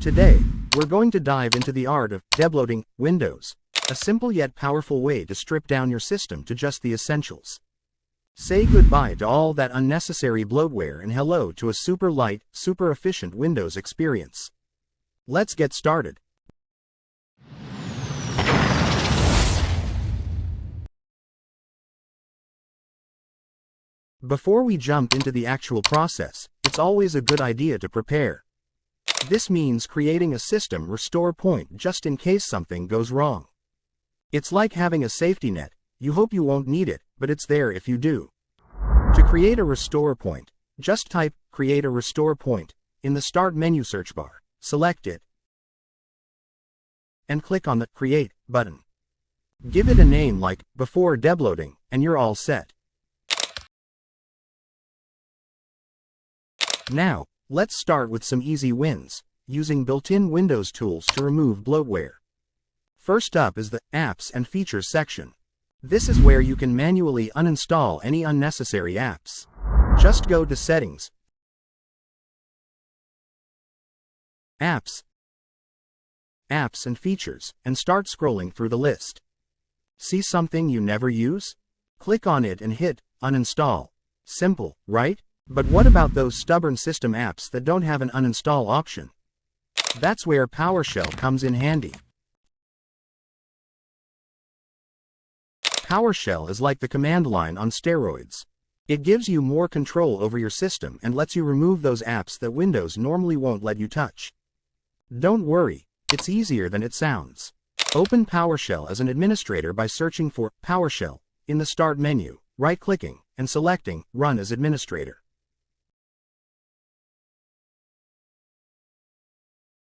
Today, we're going to dive into the art of debloating Windows, a simple yet powerful way to strip down your system to just the essentials. Say goodbye to all that unnecessary bloatware and hello to a super light, super efficient Windows experience. Let's get started. Before we jump into the actual process, it's always a good idea to prepare. This means creating a system restore point just in case something goes wrong. It's like having a safety net. You hope you won't need it, but it's there if you do. To create a restore point, just type "create a restore point" in the Start menu search bar, select it, and click on the Create button. Give it a name like Before Debloating, and you're all set. Now, let's start with some easy wins, using built-in Windows tools to remove bloatware. First up is the Apps and Features section. This is where you can manually uninstall any unnecessary apps. Just go to Settings, Apps, Apps and Features, and start scrolling through the list. See something you never use? Click on it and hit Uninstall. Simple, right? But what about those stubborn system apps that don't have an uninstall option? That's where PowerShell comes in handy. PowerShell is like the command line on steroids. It gives you more control over your system and lets you remove those apps that Windows normally won't let you touch. Don't worry, it's easier than it sounds. Open PowerShell as an administrator by searching for PowerShell in the Start menu, right-clicking, and selecting Run as Administrator.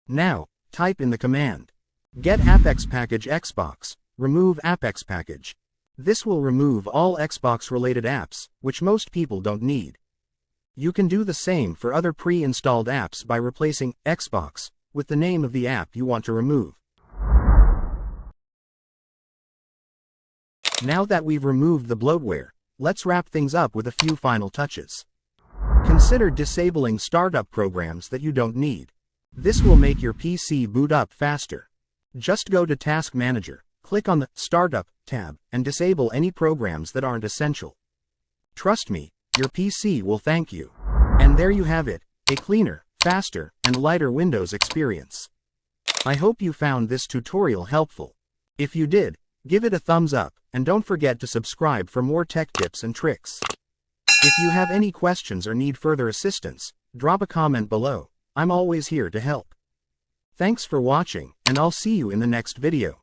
Now, type in the command get apex package xbox, remove apex package. This will remove all Xbox-related apps, which most people don't need. You can do the same for other pre-installed apps by replacing Xbox with the name of the app you want to remove. Now that we've removed the bloatware, let's wrap things up with a few final touches. Consider disabling startup programs that you don't need. This will make your PC boot up faster. Just go to Task Manager, click on the Startup tab, and disable any programs that aren't essential. Trust me, your PC will thank you. And there you have it, a cleaner, faster, and lighter Windows experience. I hope you found this tutorial helpful. If you did, give it a thumbs up, and don't forget to subscribe for more tech tips and tricks. If you have any questions or need further assistance, drop a comment below. I'm always here to help. Thanks for watching, and I'll see you in the next video.